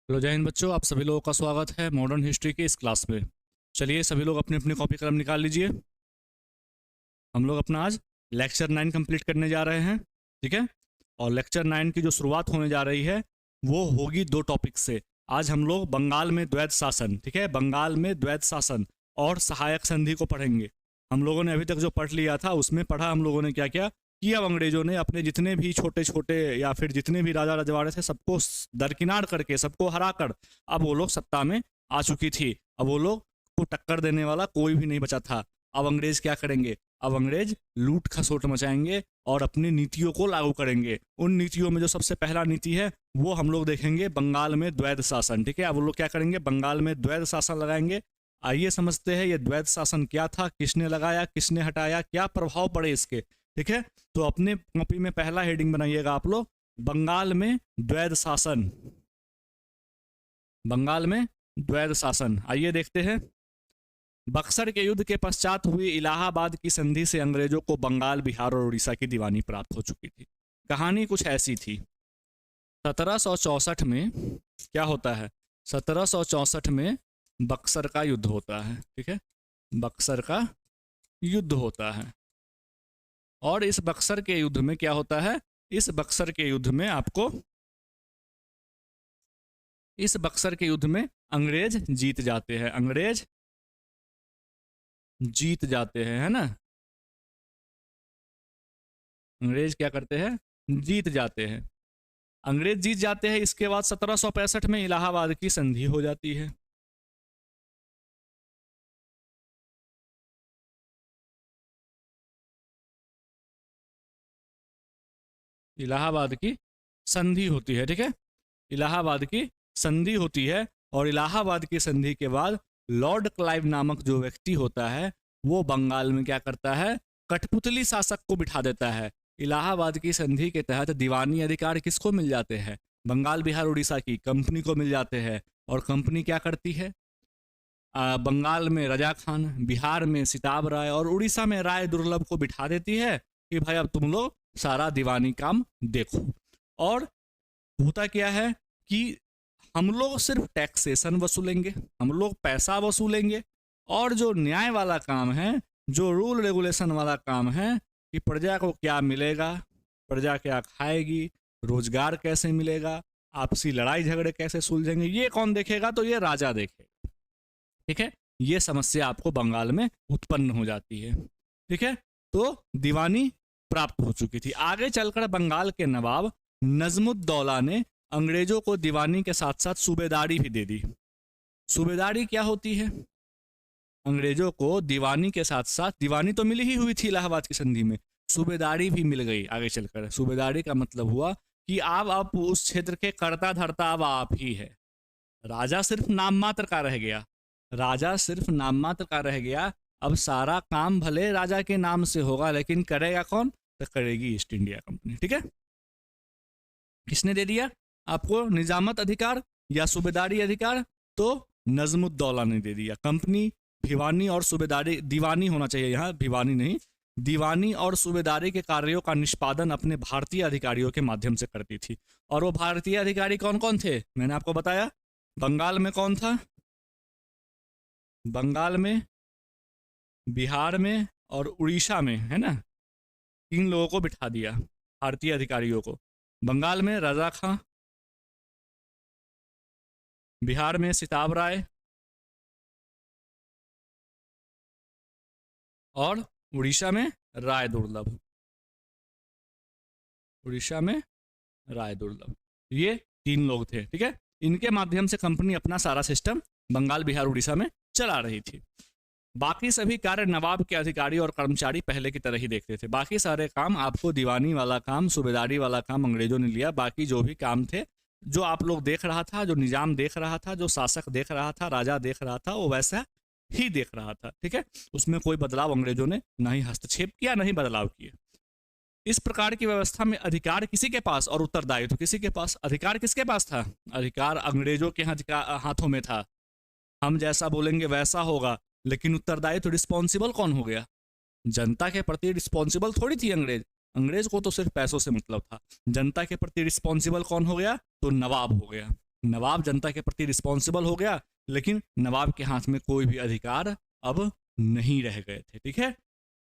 Hello जय हिंद बच्चों, आप सभी लोगों का स्वागत है मॉडर्न हिस्ट्री की इस क्लास में। चलिए सभी लोग अपनी अपनी कॉपी कलम निकाल लीजिए। हम लोग अपना आज लेक्चर 9 कंप्लीट करने जा रहे हैं, ठीक है। और लेक्चर 9 की जो शुरुआत होने जा रही है वो होगी दो टॉपिक से। आज हम लोग बंगाल में द्वैध शासन, ठीक है, बंगाल में द्वैध शासन और सहायक संधि को पढ़ेंगे। हम लोगों ने अभी तक जो पढ़ लिया था उसमें पढ़ा हम लोगों ने क्या क्या कि अब अंग्रेजों ने अपने जितने भी छोटे छोटे या फिर जितने भी राजा रजवाड़े थे सबको दरकिनार करके, सबको हरा कर अब वो लोग सत्ता में आ चुकी थी। अब वो लोग को टक्कर देने वाला कोई भी नहीं बचा था। अब अंग्रेज क्या करेंगे? अब अंग्रेज लूट खसोट मचाएंगे और अपनी नीतियों को लागू करेंगे। उन नीतियों में जो सबसे पहला नीति है वो हम लोग देखेंगे बंगाल में द्वैध शासन, ठीक है। अब वो लोग क्या करेंगे? बंगाल में द्वैध शासन लगाएंगे। आइए समझते हैं ये द्वैध शासन क्या था, किसने लगाया, किसने हटाया, क्या प्रभाव पड़े इसके, ठीक है। तो अपने कॉपी में पहला हेडिंग बनाइएगा आप लोग, बंगाल में द्वैध शासन। बंगाल में द्वैध शासन। आइए देखते हैं। बक्सर के युद्ध के पश्चात हुई इलाहाबाद की संधि से अंग्रेजों को बंगाल, बिहार और उड़ीसा की दीवानी प्राप्त हो चुकी थी। कहानी कुछ ऐसी थी। 1764 में क्या होता है? 1764 में बक्सर का युद्ध होता है, ठीक है। बक्सर का युद्ध होता है और इस बक्सर के युद्ध में क्या होता है? इस बक्सर के युद्ध में आपको, इस बक्सर के युद्ध में अंग्रेज जीत जाते हैं। अंग्रेज जीत जाते हैं, है ना। अंग्रेज क्या करते हैं? जीत जाते हैं। अंग्रेज जीत जाते हैं। इसके बाद 1765 में इलाहाबाद की संधि हो जाती है। इलाहाबाद की संधि होती है, ठीक है। इलाहाबाद की संधि होती है और इलाहाबाद की संधि के बाद लॉर्ड क्लाइव नामक जो व्यक्ति होता है वो बंगाल में क्या करता है? कठपुतली शासक को बिठा देता है। इलाहाबाद की संधि के तहत दीवानी अधिकार किसको मिल जाते हैं? बंगाल, बिहार, उड़ीसा की कंपनी को मिल जाते हैं। और कंपनी क्या करती है? बंगाल में रजा खान, बिहार में सिताब राय और उड़ीसा में राय दुर्लभ को बिठा देती है कि भाई अब तुम लोग सारा दीवानी काम देखो। और होता क्या है कि हम लोग सिर्फ टैक्सेशन वसूलेंगे, हम लोग पैसा वसूलेंगे, और जो न्याय वाला काम है, जो रूल रेगुलेशन वाला काम है कि प्रजा को क्या मिलेगा, प्रजा क्या खाएगी, रोजगार कैसे मिलेगा, आपसी लड़ाई झगड़े कैसे सुलझेंगे, ये कौन देखेगा? तो ये राजा देखेगा, ठीक है। ये समस्या आपको बंगाल में उत्पन्न हो जाती है, ठीक है। तो दीवानी प्राप्त हो चुकी थी। आगे चलकर बंगाल के नवाब नजमुद्दौला ने अंग्रेजों को दीवानी के साथ साथ सूबेदारी भी दे दी। सूबेदारी क्या होती है? अंग्रेजों को दीवानी के साथ साथ, दीवानी तो मिली ही हुई थी इलाहाबाद की संधि में, सूबेदारी भी मिल गई आगे चलकर। सूबेदारी का मतलब हुआ कि आप उस क्षेत्र के कर्ता धर्ता अब आप ही है। राजा सिर्फ नाम मात्र का रह गया, राजा सिर्फ नाम मात्र का रह गया। अब सारा काम भले राजा के नाम से होगा लेकिन करेगा कौन? तो करेगी ईस्ट इंडिया कंपनी, ठीक है। किसने दे दिया आपको निजामत अधिकार या सूबेदारी अधिकार? तो नजमुद्दौला ने दे दिया। कंपनी भिवानी और सूबेदारी, दीवानी होना चाहिए यहाँ, भिवानी नहीं, दीवानी और सूबेदारी के कार्यों का निष्पादन अपने भारतीय अधिकारियों के माध्यम से करती थी। और वो भारतीय अधिकारी कौन कौन थे? मैंने आपको बताया। बंगाल में कौन था? बंगाल में, बिहार में और उड़ीसा में, है ना। 3 लोगों को बिठा दिया भारतीय अधिकारियों को। बंगाल में रजा खां, बिहार में सिताब राय और उड़ीसा में राय दुर्लभ। उड़ीसा में राय दुर्लभ, ये 3 लोग थे, ठीक है। इनके माध्यम से कंपनी अपना सारा सिस्टम बंगाल, बिहार, उड़ीसा में चला रही थी। बाकी सभी कार्य नवाब के अधिकारी और कर्मचारी पहले की तरह ही देखते थे। बाकी सारे काम आपको, दीवानी वाला काम, सूबेदारी वाला काम अंग्रेजों ने लिया। बाकी जो भी काम थे, जो आप लोग देख रहा था, जो निजाम देख रहा था, जो शासक देख रहा था, राजा देख रहा था, वो वैसा ही देख रहा था, ठीक है। उसमें कोई बदलाव अंग्रेजों ने नहीं हस्तक्षेप किया, नहीं बदलाव किए। इस प्रकार की व्यवस्था में अधिकार किसी के पास और उत्तरदायित्व किसी के पास। अधिकार किसके पास था? अधिकार अंग्रेजों के हाथों में था। हम जैसा बोलेंगे वैसा होगा, लेकिन उत्तरदायित्व, रिस्पॉन्सिबल कौन हो गया? जनता के प्रति रिस्पॉन्सिबल थोड़ी थी अंग्रेज। अंग्रेज को तो सिर्फ पैसों से मतलब था। जनता के प्रति रिस्पॉन्सिबल कौन हो गया? तो नवाब हो गया। नवाब जनता के प्रति रिस्पॉन्सिबल हो गया, लेकिन नवाब के हाथ में कोई भी अधिकार अब नहीं रह गए थे। ठीक है,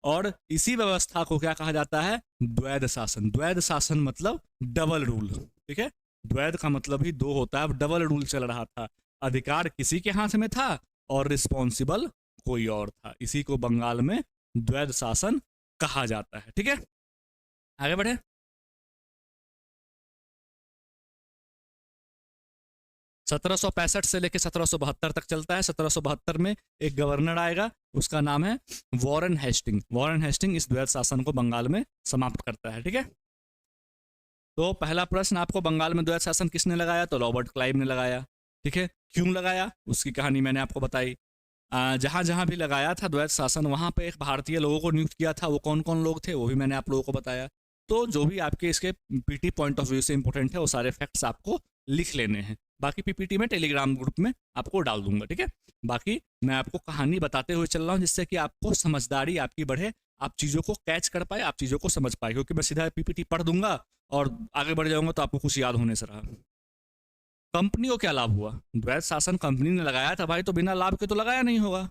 और इसी व्यवस्था को क्या कहा जाता है? द्वैध शासन। द्वैध शासन मतलब डबल रूल। ठीक है, द्वैध का मतलब ही दो होता है, अब डबल रूल चल रहा था, अधिकार किसी के हाथ में था और रिस्पॉन्सिबल कोई और था। इसी को बंगाल में द्वैध शासन कहा जाता है। ठीक है, आगे बढ़े। 1765 से लेकर 1772 तक चलता है। 1772 में एक गवर्नर आएगा, उसका नाम है वॉरेन हेस्टिंग। वॉरेन हेस्टिंग इस द्वैध शासन को बंगाल में समाप्त करता है। ठीक है, तो पहला प्रश्न आपको, बंगाल में द्वैध शासन किसने लगाया? तो रॉबर्ट क्लाइव ने लगाया। ठीक है, क्यों लगाया उसकी कहानी मैंने आपको बताई। जहाँ जहाँ भी लगाया था द्वैध शासन, वहाँ पे एक भारतीय लोगों को नियुक्त किया था। वो कौन कौन लोग थे वो भी मैंने आप लोगों को बताया। तो जो भी आपके इसके पीटी पॉइंट ऑफ व्यू से इंपॉर्टेंट है वो सारे फैक्ट्स आपको लिख लेने हैं। बाकी पीपीटी में टेलीग्राम ग्रुप में आपको डाल दूंगा। ठीक है, बाकी मैं आपको कहानी बताते हुए चल रहा हूँ जिससे कि आपको समझदारी आपकी बढ़े, आप चीज़ों को कैच कर पाए, आप चीज़ों को समझ पाए। क्योंकि मैं सीधा पीपीटी पढ़ दूंगा और आगे बढ़ जाऊंगा तो आपको कुछ याद होने से रहा। कंपनी को क्या लाभ हुआ? द्वैध शासन कंपनी ने लगाया था भाई, तो बिना लाभ के तो लगाया नहीं होगा,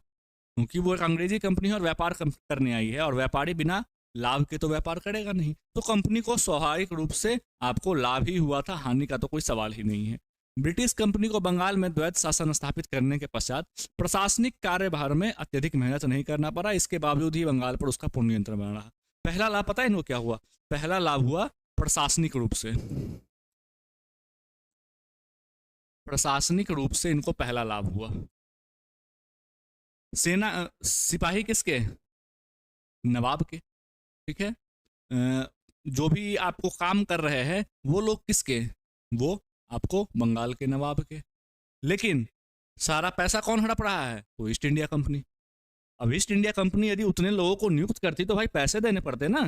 क्योंकि वो एक अंग्रेजी कंपनी है और व्यापार करने आई है, और व्यापारी बिना लाभ के तो व्यापार करेगा नहीं। तो कंपनी को स्वाभाविक रूप से आपको लाभ ही हुआ था, हानि का तो कोई सवाल ही नहीं है। ब्रिटिश कंपनी को बंगाल में द्वैध शासन स्थापित करने के पश्चात प्रशासनिक कार्यभार में अत्यधिक मेहनत नहीं करना पड़ा, इसके बावजूद ही बंगाल पर उसका पूर्ण नियंत्रण बना रहा। पहला लाभ पता है इनको क्या हुआ? पहला लाभ हुआ प्रशासनिक रूप से। प्रशासनिक रूप से इनको पहला लाभ हुआ। सेना सिपाही किसके? नवाब के। ठीक है, जो भी आपको काम कर रहे हैं वो लोग किसके? वो आपको बंगाल के नवाब के। लेकिन सारा पैसा कौन हड़प रहा है? तो ईस्ट इंडिया कंपनी। अब ईस्ट इंडिया कंपनी यदि उतने लोगों को नियुक्त करती तो भाई पैसे देने पड़ते ना,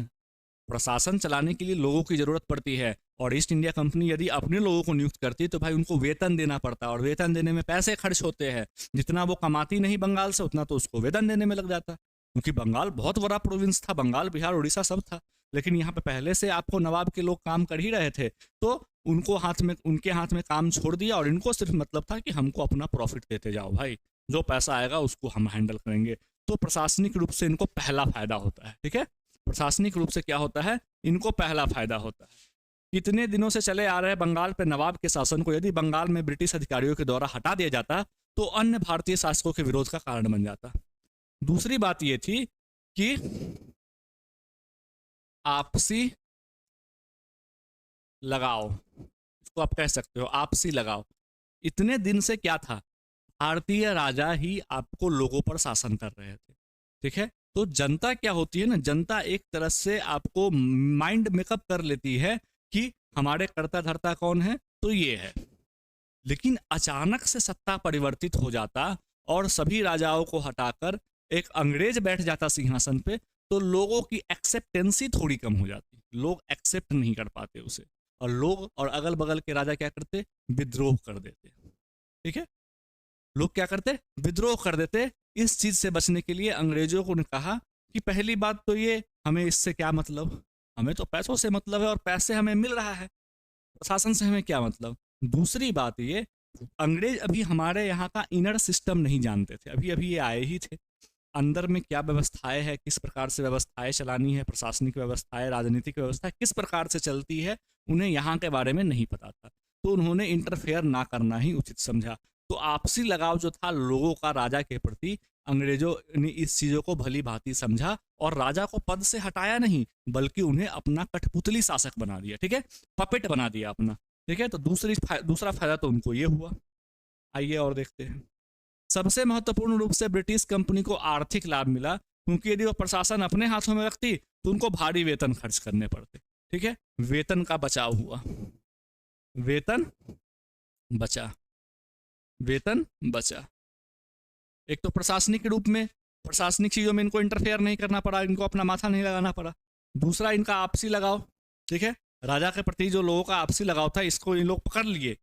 प्रशासन चलाने के लिए लोगों की जरूरत पड़ती है। और ईस्ट इंडिया कंपनी यदि अपने लोगों को नियुक्त करती तो भाई उनको वेतन देना पड़ता, और वेतन देने में पैसे खर्च होते हैं। जितना वो कमाती नहीं बंगाल से, उतना तो उसको वेतन देने में लग जाता, क्योंकि बंगाल बहुत बड़ा प्रोविंस था, बंगाल बिहार उड़ीसा सब था। लेकिन यहाँ पे पहले से आपको नवाब के लोग काम कर ही रहे थे, तो उनके हाथ में काम छोड़ दिया, और इनको सिर्फ मतलब था कि हमको अपना प्रॉफिट देते जाओ भाई, जो पैसा आएगा उसको हम हैंडल करेंगे। तो प्रशासनिक रूप से इनको पहला फायदा होता है। ठीक है, प्रशासनिक रूप से क्या होता है? इनको पहला फायदा होता है। कितने दिनों से चले आ रहे बंगाल पे नवाब के शासन को यदि बंगाल में ब्रिटिश अधिकारियों के द्वारा हटा दिया जाता तो अन्य भारतीय शासकों के विरोध का कारण बन जाता। दूसरी बात यह थी कि आपसी लगाव, इसको आप कह सकते हो आपसी लगाव। इतने दिन से क्या था? भारतीय राजा ही आपको लोगों पर शासन कर रहे थे। ठीक है, तो जनता क्या होती है ना, जनता एक तरह से आपको माइंड मेकअप कर लेती है कि हमारे कर्ता धर्ता कौन है, तो ये है। लेकिन अचानक से सत्ता परिवर्तित हो जाता और सभी राजाओं को हटाकर एक अंग्रेज बैठ जाता सिंहासन पे, तो लोगों की एक्सेप्टेंसी थोड़ी कम हो जाती, लोग एक्सेप्ट नहीं कर पाते उसे, और लोग और अगल बगल के राजा क्या करते? विद्रोह कर देते। ठीक है, लोग क्या करते? विद्रोह कर देते। इस चीज से बचने के लिए अंग्रेजों को ने कहा कि पहली बात तो ये, हमें इससे क्या मतलब, हमें तो पैसों से मतलब है और पैसे हमें मिल रहा है, प्रशासन से हमें क्या मतलब। दूसरी बात ये, अंग्रेज अभी हमारे यहाँ का इनर सिस्टम नहीं जानते थे, अभी अभी ये आए ही थे। अंदर में क्या व्यवस्थाएं है, किस प्रकार से व्यवस्थाएं चलानी है, प्रशासनिक व्यवस्थाएं, राजनीतिक व्यवस्था किस प्रकार से चलती है, उन्हें यहाँ के बारे में नहीं पता था। तो उन्होंने इंटरफेयर ना करना ही उचित समझा। तो आपसी लगाव जो था लोगों का राजा के प्रति, अंग्रेजों ने इस चीज़ों को भली भांति समझा और राजा को पद से हटाया नहीं, बल्कि उन्हें अपना कठपुतली शासक बना दिया। ठीक है, पपेट बना दिया अपना। ठीक है, तो दूसरा फायदा तो उनको ये हुआ। आइए और देखते हैं। सबसे महत्वपूर्ण रूप से ब्रिटिश कंपनी को आर्थिक लाभ मिला, क्योंकि यदि वो प्रशासन अपने हाथों में रखती तो उनको भारी वेतन खर्च करने पड़ते। ठीक है, वेतन का बचाव हुआ, वेतन बचा, वेतन बचा। एक तो प्रशासनिक रूप में, प्रशासनिक चीज़ों में इनको इंटरफेयर नहीं करना पड़ा, इनको अपना माथा नहीं लगाना पड़ा। दूसरा इनका आपसी लगाव। ठीक है, राजा के प्रति जो लोगों का आपसी लगाव था, इसको इन लोग पकड़ लिए,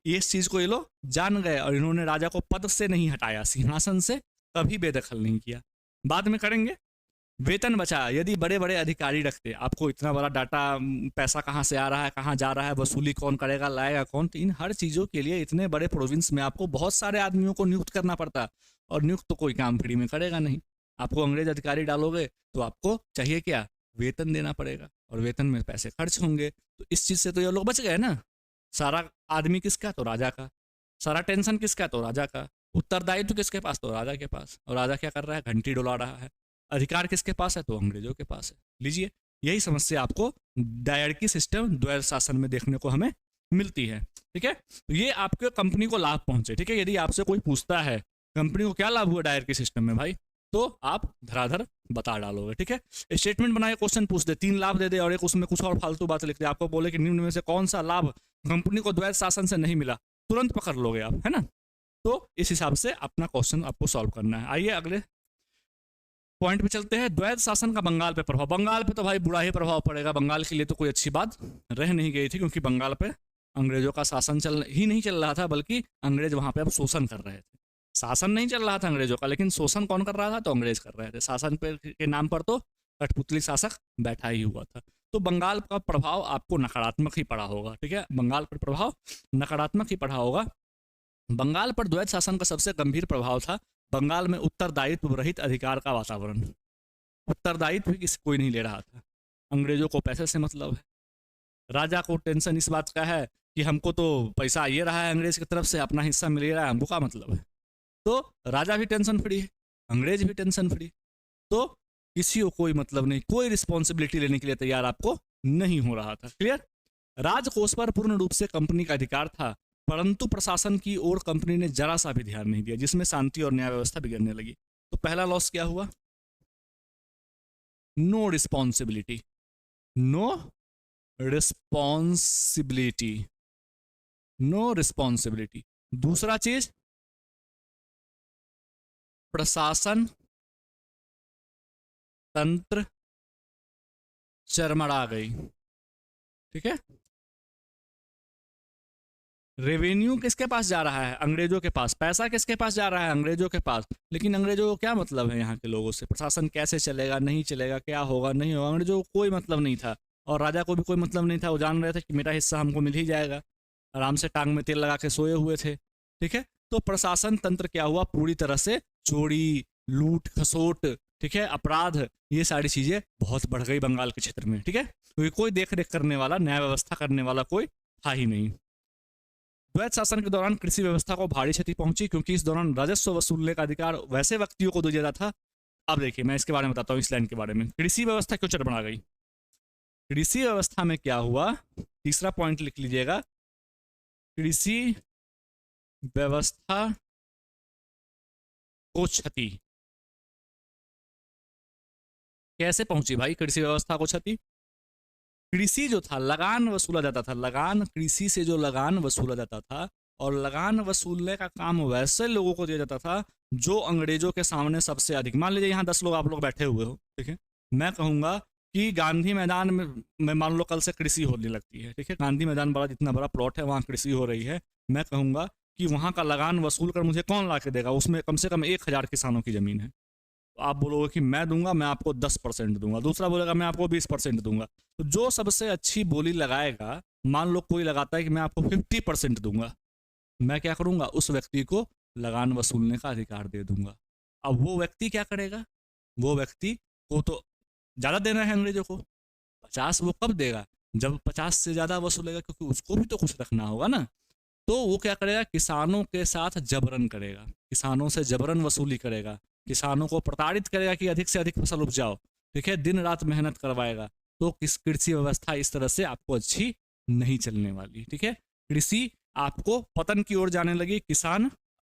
इस चीज़ को ये लोग जान गए, और इन्होंने राजा को पद से नहीं हटाया, सिंहासन से कभी बेदखल नहीं किया। बाद में करेंगे। वेतन बचा। यदि बड़े बड़े अधिकारी रखते, आपको इतना बड़ा डाटा, पैसा कहाँ से आ रहा है, कहाँ जा रहा है, वसूली कौन करेगा, लाएगा कौन, तो इन हर चीज़ों के लिए इतने बड़े प्रोविंस में आपको बहुत सारे आदमियों को नियुक्त करना पड़ता, और नियुक्त तो कोई काम फ्री में करेगा नहीं। आपको अंग्रेज अधिकारी डालोगे तो आपको चाहिए क्या, वेतन देना पड़ेगा, और वेतन में पैसे खर्च होंगे। तो इस चीज़ से तो ये लोग बच गए ना। सारा आदमी किसका, तो राजा का। सारा टेंशन किसका, तो राजा का। उत्तरदायित्व तो किसके पास, तो राजा के पास। और राजा क्या कर रहा है, घंटी डुला रहा है। अधिकार किसके पास है, तो अंग्रेजों के पास है। लीजिए, यही समस्या आपको डायरकी सिस्टम, द्वैध शासन में देखने को हमें मिलती है। ठीक है, तो ये आपके कंपनी को लाभ पहुंचे। ठीक है, यदि आपसे कोई पूछता है कंपनी को क्या लाभ हुआ डायरकी सिस्टम में भाई, तो आप धराधर बता डालोगे। ठीक है, स्टेटमेंट बनाए, क्वेश्चन पूछ दे, 3 लाभ दे दे और एक उसमें कुछ और फालतू बात लिख दे, आपको बोले कि निम्न में से कौन सा लाभ कंपनी को द्वैध शासन से नहीं मिला, तुरंत पकड़ लोगे आप, है ना। तो इस हिसाब से अपना क्वेश्चन आपको सॉल्व करना है। आइए अगले पॉइंट पे चलते हैं। द्वैध शासन का बंगाल पे प्रभाव। बंगाल पे तो भाई बुरा ही प्रभाव पड़ेगा। बंगाल के लिए तो कोई अच्छी बात रह नहीं गई थी, क्योंकि बंगाल पे अंग्रेजों का शासन नहीं चल रहा था, बल्कि अंग्रेज वहां पे अब शोषण कर रहे थे। शासन नहीं चल रहा था अंग्रेजों का, लेकिन शोषण कौन कर रहा था, तो अंग्रेज कर रहे थे। शासन पे के नाम पर तो कठपुतली शासक बैठा ही हुआ था। तो बंगाल का प्रभाव आपको नकारात्मक ही पड़ा होगा। ठीक है, बंगाल पर प्रभाव नकारात्मक ही पड़ा होगा। बंगाल पर द्वैध शासन का सबसे गंभीर प्रभाव था बंगाल में उत्तरदायित्व रहित अधिकार का वातावरण। उत्तरदायित्व भी किसी कोई नहीं ले रहा था। अंग्रेजों को पैसे से मतलब है। राजा को टेंशन इस बात का है कि हमको तो पैसा आ ये रहा है अंग्रेज की तरफ से, अपना हिस्सा मिल रहा है, हमको क्या मतलब है। तो राजा भी टेंशन फ्री है, अंग्रेज भी टेंशन फ्री। तो किसी को कोई मतलब नहीं, कोई रिस्पॉन्सिबिलिटी लेने के लिए तैयार आपको नहीं हो रहा था। क्लियर। राजकोष पर पूर्ण रूप से कंपनी का अधिकार था, परंतु प्रशासन की ओर कंपनी ने जरा सा भी ध्यान नहीं दिया, जिसमें शांति और न्याय व्यवस्था बिगड़ने लगी। तो पहला लॉस क्या हुआ, no responsibility. No responsibility, no responsibility. दूसरा चीज, प्रशासन तंत्र चरमरा गई। ठीक है, रेवेन्यू किसके पास जा रहा है, अंग्रेजों के पास। पैसा किसके पास जा रहा है, अंग्रेजों के पास। लेकिन अंग्रेजों को क्या मतलब है यहाँ के लोगों से, प्रशासन कैसे चलेगा, नहीं चलेगा, क्या होगा, नहीं होगा, अंग्रेजों को कोई मतलब नहीं था। और राजा को भी कोई मतलब नहीं था। वो जान रहे थे कि मेरा हिस्सा हमको मिल ही जाएगा। आराम से टांग में तेल लगा के सोए हुए थे। ठीक है, तो प्रशासन तंत्र क्या हुआ, पूरी तरह से चोरी, लूट खसोट, ठीक है, अपराध, ये सारी चीजें बहुत बढ़ गई बंगाल के क्षेत्र में। ठीक है, क्योंकि कोई देख रेख करने वाला, न्याय व्यवस्था करने वाला कोई था ही नहीं। द्वैध शासन के दौरान कृषि व्यवस्था को भारी क्षति पहुंची, क्योंकि इस दौरान राजस्व वसूलने का अधिकार वैसे व्यक्तियों को दिया जाता था। अब देखिए, मैं इसके बारे में बताता हूँ, इस लाइन के बारे में। कृषि व्यवस्था क्यों चरमरा गई। कृषि व्यवस्था में क्या हुआ, तीसरा पॉइंट लिख लीजिएगा। कृषि व्यवस्था को क्षति कैसे पहुंची भाई, कृषि व्यवस्था को क्षति। कृषि जो था, लगान वसूला जाता था, लगान, कृषि से जो लगान वसूला जाता था, और लगान वसूलने का काम वैसे लोगों को दिया जाता था जो अंग्रेजों के सामने सबसे अधिक। मान लीजिए यहाँ 10 लोग आप लोग बैठे हुए हो, ठीक है, मैं कहूँगा कि गांधी मैदान में मान लो कल से कृषि होने लगती है। ठीक है, गांधी मैदान बड़ा, जितना बड़ा प्लॉट है वहाँ कृषि हो रही है। मैं कहूँगा कि वहाँ का लगान वसूल कर मुझे कौन ला के देगा, उसमें कम से कम 1000 किसानों की ज़मीन है। तो आप बोलोगे कि मैं दूंगा, मैं आपको 10% दूंगा, दूसरा बोलेगा मैं आपको 20% दूंगा। तो जो सबसे अच्छी बोली लगाएगा, मान लो कोई लगाता है कि मैं आपको 50% दूंगा, मैं क्या करूंगा, उस व्यक्ति को लगान वसूलने का अधिकार दे दूंगा। अब वो व्यक्ति क्या करेगा, वो व्यक्ति को तो ज़्यादा देना है अंग्रेजों को, 50 वो कब देगा, जब 50 से ज़्यादा वसूलेगा, क्योंकि उसको भी तो कुछ रखना होगा ना। तो वो क्या करेगा, किसानों के साथ जबरन करेगा, किसानों से जबरन वसूली करेगा, किसानों को प्रताड़ित करेगा कि अधिक से अधिक फसल उपजाओ। ठीक है, दिन रात मेहनत करवाएगा। तो किस कृषि व्यवस्था इस तरह से आपको अच्छी नहीं चलने वाली। ठीक है, कृषि आपको पतन की ओर जाने लगी, किसान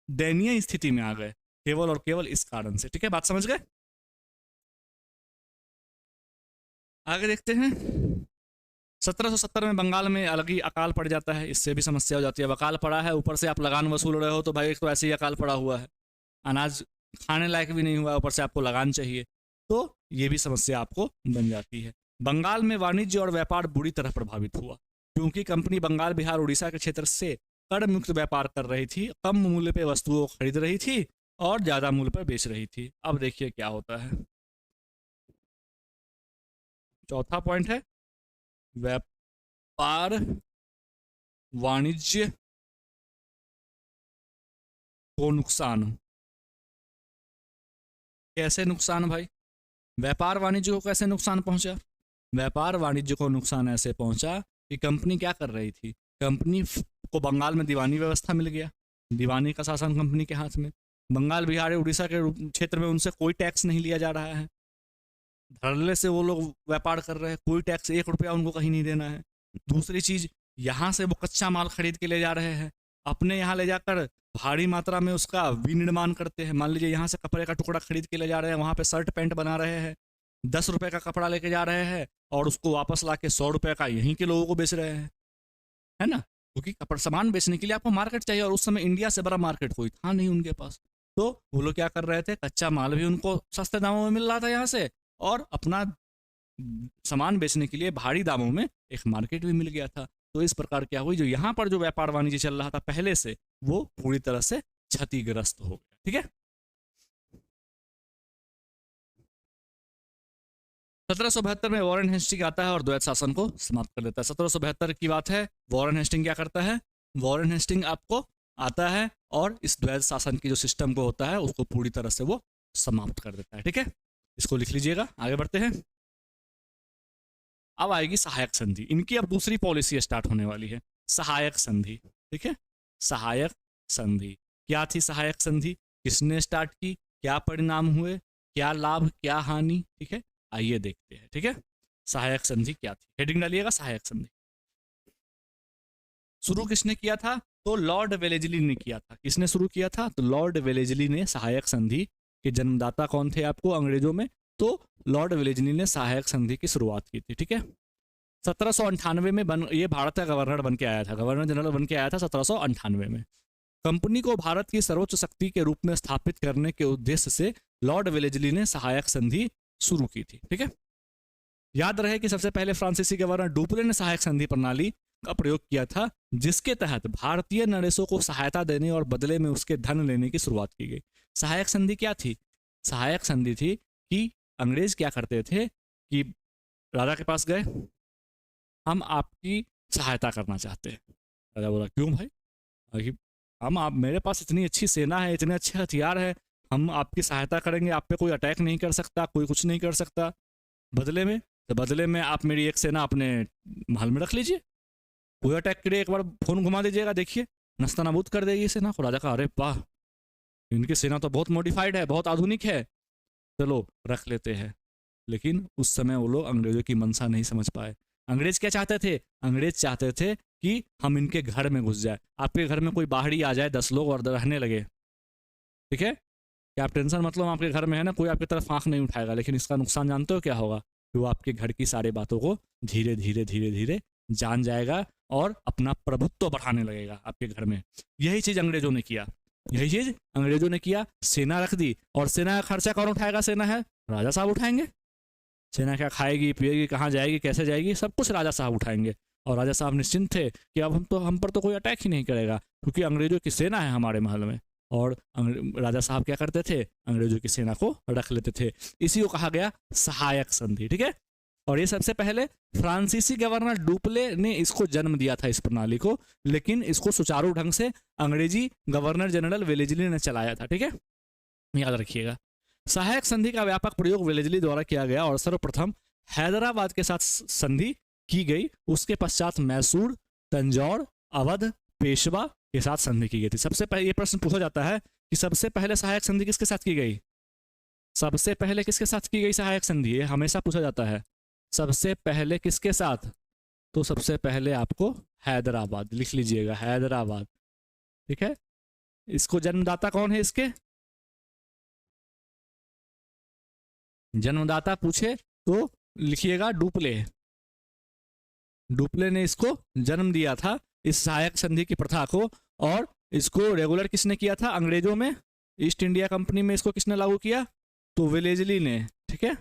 दयनीय स्थिति में आ गए, केवल और केवल इस कारण से। ठीक है, बात समझ गए। आगे देखते हैं। 1770 में बंगाल में अलग ही अकाल पड़ जाता है, इससे भी समस्या हो जाती है। अब अकाल पड़ा है, ऊपर से आप लगान वसूल रहे हो, तो भाई एक तो ऐसे ही अकाल पड़ा हुआ है, अनाज खाने लायक भी नहीं हुआ, ऊपर से आपको लगान चाहिए, तो ये भी समस्या आपको बन जाती है। बंगाल में वाणिज्य और व्यापार बुरी तरह प्रभावित हुआ, क्योंकि कंपनी बंगाल, बिहार, उड़ीसा के क्षेत्र से कर मुक्त व्यापार कर रही थी, कम मूल्य पे वस्तुओं को खरीद रही थी और ज़्यादा मूल्य पर बेच रही थी। अब देखिए क्या होता है। चौथा पॉइंट है व्यापार वाणिज्य को नुकसान। कैसे नुकसान भाई? व्यापार वाणिज्य को कैसे नुकसान पहुंचा? व्यापार वाणिज्य को नुकसान ऐसे पहुंचा कि कंपनी क्या कर रही थी, कंपनी को बंगाल में दीवानी व्यवस्था मिल गया, दीवानी का शासन कंपनी के हाथ में। बंगाल, बिहार, उड़ीसा के क्षेत्र में उनसे कोई टैक्स नहीं लिया जा रहा है, धड़ल्ले से वो लोग व्यापार कर रहे हैं, कोई टैक्स 1 रुपया उनको कहीं नहीं देना है। दूसरी चीज, यहाँ से वो कच्चा माल खरीद के ले जा रहे हैं, अपने यहाँ ले जाकर भारी मात्रा में उसका विनिर्माण करते हैं। मान लीजिए यहाँ से कपड़े का टुकड़ा खरीद के ले जा रहे हैं, वहाँ पे शर्ट पैंट बना रहे हैं, 10 रुपए का कपड़ा लेके जा रहे हैं और उसको वापस ला के 100 रुपए का यहीं के लोगों को बेच रहे हैं, है ना? क्योंकि कपड़ा सामान बेचने के लिए आपको मार्केट चाहिए, और उस समय इंडिया से बड़ा मार्केट कोई था नहीं उनके पास। तो वो लोग क्या कर रहे थे, कच्चा माल भी उनको सस्ते दामों में मिल रहा था यहाँ से, और अपना सामान बेचने के लिए भारी दामों में एक मार्केट भी मिल गया था। तो इस प्रकार क्या हुई, जो यहाँ पर जो व्यापार वाणिज्य चल रहा था पहले से, वो पूरी तरह से क्षतिग्रस्त हो गया। ठीक है, 1772 में वॉरेन हेस्टिंग आता है और द्वैत शासन को समाप्त कर देता है। 1772 की बात है। वॉरेन हेस्टिंग क्या करता है? वॉरेन हेस्टिंग आपको आता है और इस द्वैत शासन की जो सिस्टम को होता है उसको पूरी तरह से वो समाप्त कर देता है। ठीक है, इसको लिख लीजिएगा। आगे बढ़ते हैं। अब आएगी सहायक संधि। इनकी अब दूसरी पॉलिसी स्टार्ट होने वाली है, सहायक संधि। ठीक है, सहायक संधि क्या थी? सहायक संधि किसने स्टार्ट की, क्या परिणाम हुए, क्या लाभ, क्या हानि? ठीक है, आइए देखते हैं। ठीक है, सहायक संधि क्या थी? हेडिंग डालिएगा, सहायक संधि। शुरू किसने किया था? तो लॉर्ड वेलेजली ने किया था। किसने शुरू किया था? तो लॉर्ड वेलेजली ने सहायक संधि के जन्मदाता कौन थे आपको अंग्रेजों में? तो लॉर्ड वेलेजली ने सहायक संधि की शुरुआत की थी। ठीक है, 1798 में ये भारत का गवर्नर बन के आया था, गवर्नर जनरल बन के आया था 1798 में। कंपनी को भारत की सर्वोच्च शक्ति के रूप में स्थापित करने के उद्देश्य से लॉर्ड वेलेजली ने सहायक संधि शुरू की थी। ठीक है, याद रहे कि सबसे पहले फ्रांसीसी गवर्नर डुप्ले ने सहायक संधि प्रणाली का प्रयोग किया था, जिसके तहत भारतीय नरेशों को सहायता देने और बदले में उसके धन लेने की शुरुआत की गई। सहायक संधि क्या थी? सहायक संधि थी कि अंग्रेज क्या करते थे कि राजा के पास गए, हम आपकी सहायता करना चाहते हैं। राजा बोला क्यों भाई? हम आप मेरे पास इतनी अच्छी सेना है, इतने अच्छे हथियार है, हम आपकी सहायता करेंगे, आप पे कोई अटैक नहीं कर सकता, कोई कुछ नहीं कर सकता। बदले में, तो बदले में आप मेरी एक सेना अपने महल में रख लीजिए, कोई अटैक करे एक बार फोन घुमा दीजिएगा, देखिए नस्ता नाबूद कर देगी सेना को। राजा का अरे वाह, इनकी सेना तो बहुत मॉडिफाइड है, बहुत आधुनिक है, चलो रख लेते हैं। लेकिन उस समय वो लोग अंग्रेजों की मंशा नहीं समझ पाए। अंग्रेज क्या चाहते थे? अंग्रेज चाहते थे कि हम इनके घर में घुस जाए, आपके घर में कोई बाहरी आ जाए 10 लोग और रहने लगे। ठीक है, कि आप टेंशन मतलब आपके घर में है ना, कोई आपकी तरफ आंख नहीं उठाएगा, लेकिन इसका नुकसान जानते हो क्या होगा? कि वो आपके घर की सारी बातों को धीरे धीरे धीरे धीरे जान जाएगा और अपना प्रभुत्व बढ़ाने लगेगा आपके घर में। यही चीज अंग्रेजों ने किया, यही चीज अंग्रेजों ने किया। सेना रख दी, और सेना का खर्चा कौन उठाएगा? सेना है राजा साहब उठाएंगे। सेना क्या खाएगी, पिएगी, कहाँ जाएगी, कैसे जाएगी, सब कुछ राजा साहब उठाएंगे। और राजा साहब निश्चिंत थे कि अब हम पर तो कोई अटैक ही नहीं करेगा, क्योंकि अंग्रेजों की सेना है हमारे महल में। और राजा साहब क्या करते थे? अंग्रेजों की सेना को रख लेते थे। इसी को कहा गया सहायक संधि। ठीक है, और ये सबसे पहले फ्रांसीसी गवर्नर डुप्ले ने इसको जन्म दिया था, इस प्रणाली को, लेकिन इसको सुचारू ढंग से अंग्रेजी गवर्नर जनरल वेलेजली ने चलाया था। ठीक है, याद रखिएगा। सहायक संधि का व्यापक प्रयोग वेलेजली द्वारा किया गया और सर्वप्रथम हैदराबाद के साथ संधि की गई। उसके पश्चात मैसूर, तंजौर, अवध, पेशवा के साथ संधि की गई थी। सबसे पहले ये प्रश्न पूछा जाता है कि सबसे पहले सहायक संधि किसके साथ की गई? सबसे पहले किसके साथ की गई सहायक संधि? ये हमेशा पूछा जाता है, सबसे पहले किसके साथ? तो सबसे पहले आपको हैदराबाद लिख लीजिएगा, हैदराबाद। ठीक है, इसको जन्मदाता कौन है? इसके जन्मदाता पूछे तो लिखिएगा डुप्ले। डुप्ले ने इसको जन्म दिया था, इस सहायक संधि की प्रथा को। और इसको रेगुलर किसने किया था? अंग्रेजों में, ईस्ट इंडिया कंपनी में इसको किसने लागू किया? तो वेलेजली ने। ठीक है,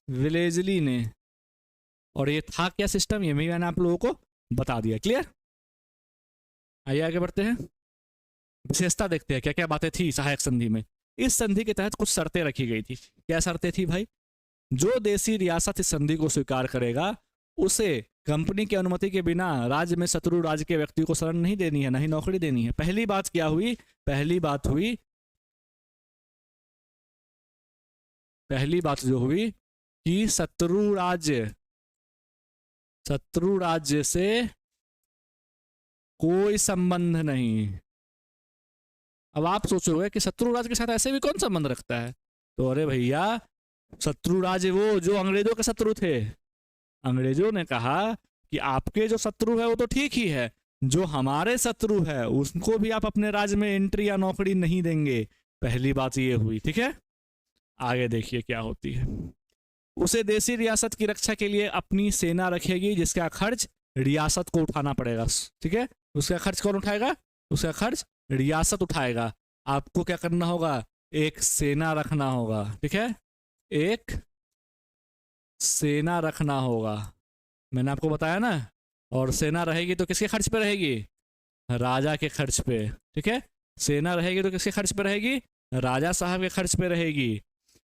वेलेजली ने। और ये था क्या सिस्टम, ये भी मैंने आप लोगों को बता दिया। क्लियर? आइए आगे बढ़ते हैं, विशेषता देखते हैं क्या क्या बातें थी सहायक संधि में। इस संधि के तहत कुछ शर्तें रखी गई थी। क्या शर्तें थी भाई? जो देशी रियासत इस संधि को स्वीकार करेगा उसे कंपनी की अनुमति के बिना राज्य में शत्रु राज्य के व्यक्ति को शरण नहीं देनी है, नहीं नौकरी देनी है। पहली बात क्या हुई? पहली बात जो हुई कि शत्रु राज्य से कोई संबंध नहीं। अब आप सोचोगे कि शत्रु राज्य के साथ ऐसे भी कौन संबंध रखता है? तो अरे भैया, शत्रु राज्य वो जो अंग्रेजों के शत्रु थे। अंग्रेजों ने कहा कि आपके जो शत्रु है वो तो ठीक ही है, जो हमारे शत्रु है उसको भी आप अपने राज्य में एंट्री या नौकरी नहीं देंगे। पहली बात ये हुई, ठीक है। आगे देखिए क्या होती है। उसे देशी रियासत की रक्षा के लिए अपनी सेना रखेगी जिसका खर्च रियासत को उठाना पड़ेगा, ठीक है। उसका खर्च कौन उठाएगा? उसका खर्च रियासत उठाएगा। आपको क्या करना होगा? एक सेना रखना होगा, ठीक है। एक सेना रखना होगा, मैंने आपको बताया ना। और सेना रहेगी तो किसके खर्च पे रहेगी? राजा के खर्च पे, ठीक है। सेना रहेगी तो किसके खर्च पे रहेगी? राजा साहब के खर्च पे रहेगी।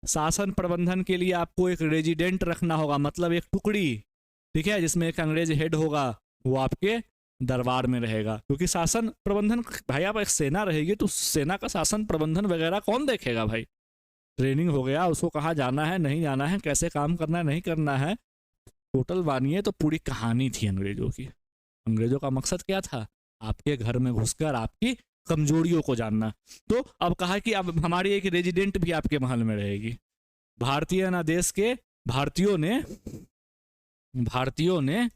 शासन प्रबंधन के लिए आपको एक रेजिडेंट रखना होगा, मतलब एक टुकड़ी, ठीक है, जिसमें एक अंग्रेज हेड होगा, वो आपके दरबार में रहेगा। क्योंकि शासन प्रबंधन, भाई आप एक सेना रहेगी तो सेना का शासन प्रबंधन वगैरह कौन देखेगा भाई? ट्रेनिंग हो गया, उसको कहाँ जाना है, नहीं जाना है, कैसे काम करना है, नहीं करना है, टोटल मानिए तो पूरी कहानी थी अंग्रेजों की। अंग्रेजों का मकसद क्या था? आपके घर में घुसकर आपकी कमजोरियों को जानना। तो अब कहा कि अब हमारी एक रेजिडेंट भी आपके महल में रहेगी। भारतीय ना देश के भारतीयों ने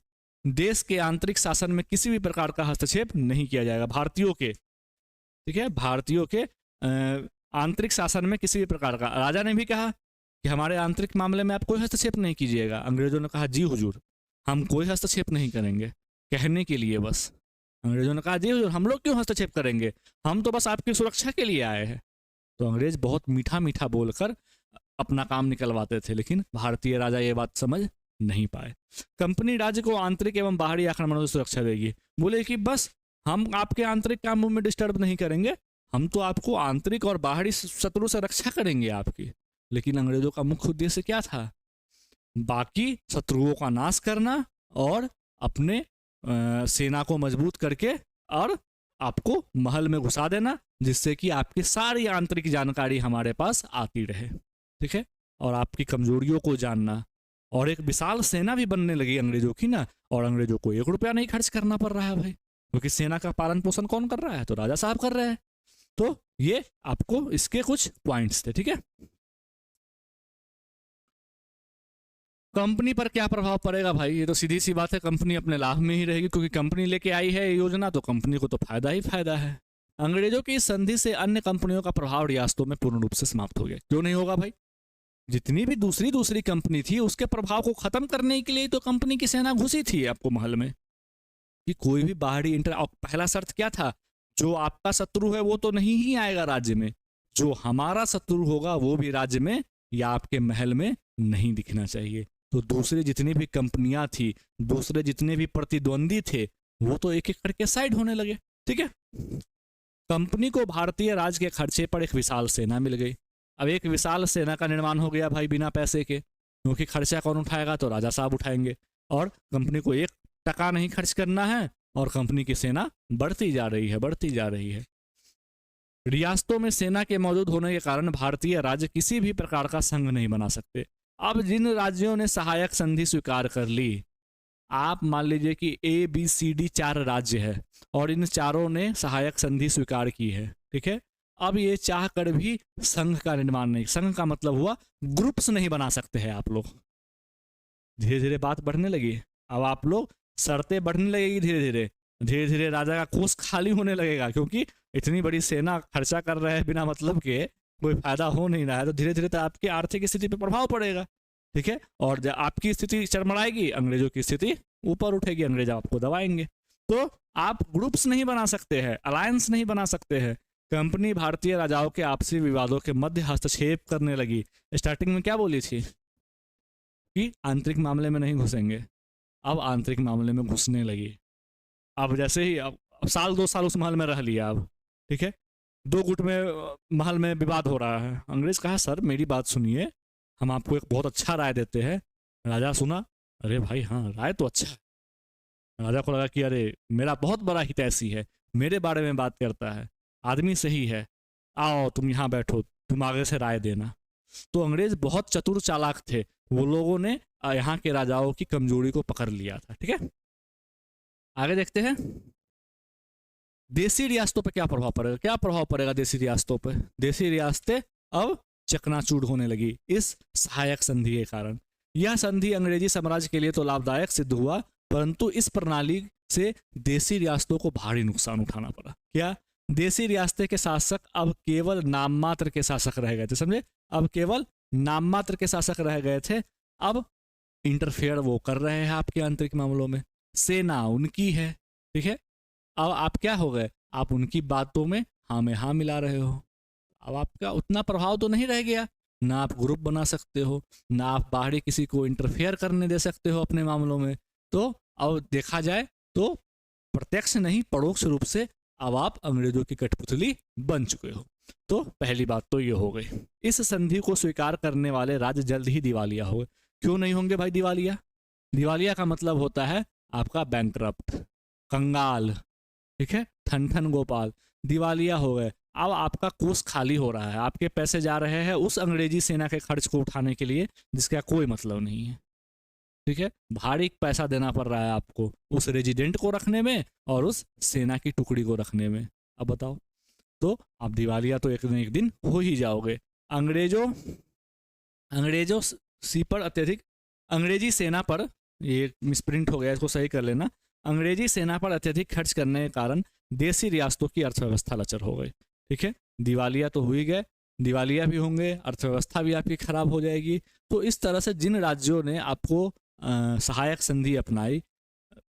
देश के आंतरिक शासन में किसी भी प्रकार का हस्तक्षेप नहीं किया जाएगा। भारतीयों के, ठीक है, भारतीयों के आंतरिक शासन में किसी भी प्रकार का। राजा ने भी कहा कि हमारे आंतरिक मामले में आप कोई हस्तक्षेप नहीं कीजिएगा। अंग्रेजों ने कहा जी हुजूर, हम कोई हस्तक्षेप नहीं करेंगे, कहने के लिए बस। अंग्रेजों ने कहा जी हुजूर, हम लोग क्यों हस्तक्षेप करेंगे, हम तो बस आपकी सुरक्षा के लिए आए हैं। तो अंग्रेज बहुत मीठा मीठा बोलकर अपना काम निकलवाते थे, लेकिन भारतीय राजा ये बात समझ नहीं पाए। कंपनी राज्य को आंतरिक एवं बाहरी आक्रमणों से सुरक्षा देगी। बोले कि बस हम आपके आंतरिक कामों में डिस्टर्ब नहीं करेंगे, हम तो आपको आंतरिक और बाहरी शत्रु से रक्षा करेंगे आपकी। लेकिन अंग्रेजों का मुख्य उद्देश्य क्या था? बाकी शत्रुओं का नाश करना और अपने सेना को मजबूत करके और आपको महल में घुसा देना, जिससे कि आपकी सारी आंतरिक जानकारी हमारे पास आती रहे, ठीक है। और आपकी कमजोरियों को जानना। और एक विशाल सेना भी बनने लगी अंग्रेजों की ना, और अंग्रेजों को 1 रुपया नहीं खर्च करना पड़ रहा है भाई, क्योंकि सेना का पालन पोषण कौन कर रहा है? तो राजा साहब कर रहे हैं। तो ये आपको इसके कुछ पॉइंट्स थे, ठीक है। कंपनी पर क्या प्रभाव पड़ेगा भाई? ये तो सीधी सी बात है, कंपनी अपने लाभ में ही रहेगी, क्योंकि कंपनी लेके आई है योजना, तो कंपनी को तो फायदा ही फायदा है। अंग्रेजों की संधि से अन्य कंपनियों का प्रभाव रियासतों में पूर्ण रूप से समाप्त हो गया। क्यों नहीं होगा भाई? जितनी भी दूसरी कंपनी थी उसके प्रभाव को खत्म करने के लिए तो कंपनी की सेना घुसी थी आपको महल में, कि कोई भी बाहरी पहला शर्त क्या था? जो आपका शत्रु है वो तो नहीं ही आएगा राज्य में, जो हमारा शत्रु होगा वो भी राज्य में या आपके महल में नहीं दिखना चाहिए। तो दूसरे जितनी भी कंपनियां थी, दूसरे जितने भी प्रतिद्वंदी थे, वो तो एक एक करके साइड होने लगे, ठीक है। कंपनी को भारतीय राज के खर्चे पर एक विशाल सेना मिल गई। अब एक विशाल सेना का निर्माण हो गया भाई बिना पैसे के, क्योंकि खर्चा कौन उठाएगा? तो राजा साहब उठाएंगे। और कंपनी को 1 टका नहीं खर्च करना है, और कंपनी की सेना बढ़ती जा रही है। रियासतों में सेना के मौजूद होने के कारण भारतीय राज्य किसी भी प्रकार का संघ नहीं बना सकते। अब जिन राज्यों ने सहायक संधि स्वीकार कर ली, आप मान लीजिए कि ABCD 4 राज्य है, और इन चारों ने सहायक संधि स्वीकार की है, ठीक है। अब ये चाह कर भी संघ का निर्माण नहीं, संघ का मतलब हुआ ग्रुप्स नहीं बना सकते हैं आप लोग। धीरे धीरे बात बढ़ने लगी, अब आप लोग शर्तें बढ़ने लगेगी, धीरे धीरे राजा का कोष खाली होने लगेगा, क्योंकि इतनी बड़ी सेना खर्चा कर रहे हैं बिना मतलब के, कोई फायदा हो नहीं रहा है। तो धीरे धीरे तो आपकी आर्थिक स्थिति पे प्रभाव पड़ेगा, ठीक है। और जब आपकी स्थिति चरमराएगी, अंग्रेजों की स्थिति ऊपर उठेगी, अंग्रेज आपको दबाएंगे। तो आप ग्रुप्स नहीं बना सकते हैं, अलायंस नहीं बना सकते हैं। कंपनी भारतीय राजाओं के आपसी विवादों के मध्य हस्तक्षेप करने लगी। स्टार्टिंग में क्या बोली थी कि आंतरिक मामले में नहीं घुसेंगे, अब आंतरिक मामले में घुसने लगी। अब जैसे ही अब 1-2 साल उस महल में रह लिया, अब ठीक है, 2 गुट में महल में विवाद हो रहा है। अंग्रेज कहा सर मेरी बात सुनिए, हम आपको एक बहुत अच्छा राय देते हैं। राजा सुना, अरे भाई हाँ राय तो अच्छा है। राजा को लगा कि अरे मेरा बहुत बड़ा हितैषी है, मेरे बारे में बात करता है, आदमी सही है, आओ तुम यहाँ बैठो, तुम आगे से राय देना। तो अंग्रेज बहुत चतुर चालाक थे, वो लोगों ने यहाँ के राजाओं की कमजोरी को पकड़ लिया था। ठीक है, आगे देखते हैं देसी रियासतों पर क्या प्रभाव पड़ेगा। क्या प्रभाव पड़ेगा देसी रियासतों पर? देसी रियासतें अब चकनाचूर होने लगी इस सहायक संधि के कारण। यह संधि अंग्रेजी साम्राज्य के लिए तो लाभदायक सिद्ध हुआ, परंतु इस प्रणाली से देसी रियासतों को भारी नुकसान उठाना पड़ा। क्या? देसी रियासतें के शासक अब केवल नाम मात्र के शासक रह गए थे, समझे? अब केवल नाम मात्र के शासक रह गए थे। अब इंटरफेयर वो कर रहे हैं आपके आंतरिक मामलों में, सेना उनकी है। ठीक है, अब आप क्या हो गए, आप उनकी बातों में हाँ में हाँ मिला रहे हो। अब आपका उतना प्रभाव तो नहीं रह गया, ना आप ग्रुप बना सकते हो, ना आप बाहरी किसी को इंटरफेयर करने दे सकते हो अपने मामलों में। तो अब देखा जाए तो प्रत्यक्ष नहीं परोक्ष रूप से अब आप अंग्रेजों की कठपुतली बन चुके हो। तो पहली बात तो ये हो गई। इस संधि को स्वीकार करने वाले राज्य जल्द ही दिवालिया हो गए। क्यों नहीं होंगे भाई दिवालिया? दिवालिया का मतलब होता है आपका बैंकरप्ट, कंगाल। ठीक है, ठन ठन गोपाल दिवालिया हो गए। अब आपका कोष खाली हो रहा है, आपके पैसे जा रहे हैं उस अंग्रेजी सेना के खर्च को उठाने के लिए जिसका कोई मतलब नहीं है। ठीक है, भारी पैसा देना पड़ रहा है आपको उस रेजिडेंट को रखने में और उस सेना की टुकड़ी को रखने में। अब बताओ, तो आप दिवालिया तो एक न एक दिन हो ही जाओगे। अंग्रेजों सी पर अत्यधिक अंग्रेजी सेना पर, ये मिसप्रिंट हो गया, इसको सही कर लेना। अंग्रेजी सेना पर अत्यधिक खर्च करने के कारण देसी रियासतों की अर्थव्यवस्था लचर हो गई। ठीक है, दिवालिया तो हो ही गए, दिवालिया भी होंगे, अर्थव्यवस्था भी आपकी खराब हो जाएगी। तो इस तरह से जिन राज्यों ने आपको सहायक संधि अपनाई,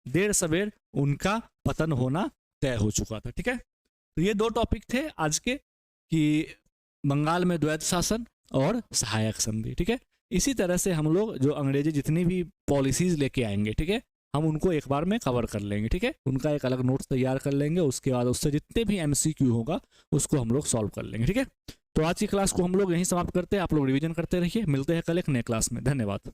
देर सवेर उनका पतन होना तय हो चुका था। ठीक है, तो ये दो टॉपिक थे आज के, कि बंगाल में द्वैत शासन और सहायक संधि। ठीक है, इसी तरह से हम लोग जो अंग्रेजी जितनी भी पॉलिसीज लेके आएंगे, ठीक है, हम उनको एक बार में कवर कर लेंगे। ठीक है, उनका एक अलग नोट्स तैयार कर लेंगे, उसके बाद उससे जितने भी MCQ होगा उसको हम लोग सॉल्व कर लेंगे। ठीक है, तो आज की क्लास को हम लोग यहीं समाप्त करते हैं। आप लोग रिवीजन करते रहिए, मिलते हैं कल एक नए क्लास में। धन्यवाद।